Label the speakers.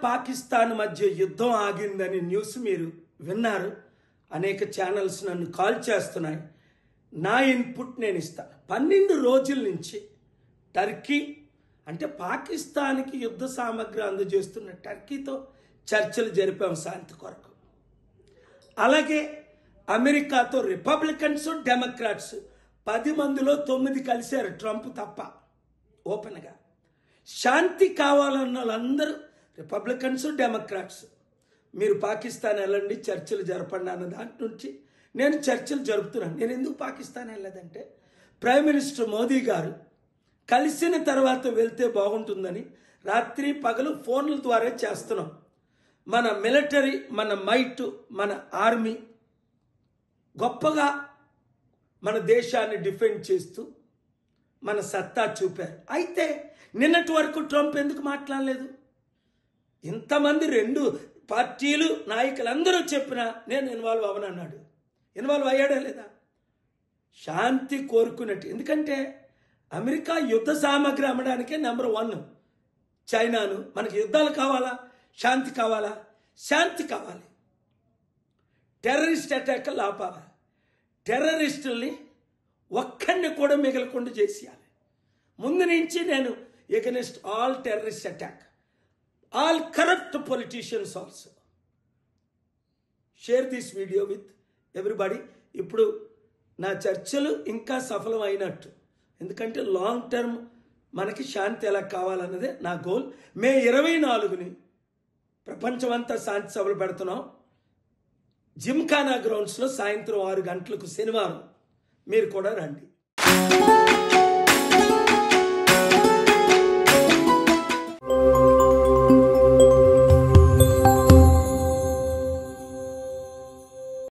Speaker 1: పాకిస్తాన్ మధ్య యుద్ధం ఆగిందని న్యూస్ మీరు విన్నారు. అనేక ఛానల్స్ నన్ను కాల్ చేస్తున్నాయి. నా ఇన్పుట్ నేను ఇస్తాను. 12 రోజుల నుంచి టర్కీ అంటే పాకిస్తాన్కి యుద్ధ సామగ్రి అందజేస్తున్న టర్కీతో చర్చలు జరిపాం శాంతి కొరకు. అలాగే అమెరికాతో రిపబ్లికన్స్ డెమోక్రాట్స్ 10 మందిలో 9 కలిశారు, ట్రంప్ తప్ప. ఓపెన్గా శాంతి కావాలన్న వాళ్ళందరూ రిపబ్లికన్స్ డెమోక్రాట్స్ మీరు పాకిస్తాన్ వెళ్ళండి, చర్చలు జరపండి అన్న దాని నుంచి నేను చర్చలు జరుపుతున్నాను. నేను ఎందుకు పాకిస్తాన్ వెళ్ళలేదంటే ప్రైమ్ మినిస్టర్ మోదీ గారు కలిసిన తర్వాత వెళ్తే బాగుంటుందని రాత్రి పగలు ఫోన్ల ద్వారా చేస్తున్నాం. మన మిలిటరీ, మన మైట్, మన ఆర్మీ గొప్పగా మన దేశాన్ని డిఫెండ్ చేస్తూ మన సత్తా చూపారు. అయితే నిన్నటి వరకు ట్రంప్ ఎందుకు మాట్లాడలేదు? ఇంతమంది 2 పార్టీలు నాయకులందరూ చెప్పినా నేను ఇన్వాల్వ్ అవనన్నాడు. ఇన్వాల్వ్ అయ్యాడా లేదా? శాంతి కోరుకున్నట్టు. ఎందుకంటే అమెరికా యుద్ధ సామగ్రి అమ్మడానికే నెంబర్ 1 చైనాను. మనకి యుద్ధాలు కావాలా? శాంతి కావాలా? శాంతి కావాలి. టెర్రరిస్ట్ అటాక్లు ఆపాలి. టెర్రరిస్టుల్ని ఒక్కడిని కూడా మిగలకుండా చేసేయాలి. ముందు నుంచి నేను against all terrorist attack, all corrupt politicians also. Share this video with everybody. ఇప్పుడు నా చర్చలు ఇంకా సఫలం అయినట్టు. ఎందుకంటే లాంగ్ టర్మ్ మనకి శాంతి ఎలా కావాలన్నదే నా గోల్. మే 24ని ప్రపంచమంతా శాంతి సభలు పెడుతున్నాం. జిమ్ఖానా గ్రౌండ్స్లో సాయంత్రం 6 గంటలకు శనివారం. మీరు కూడా రండి.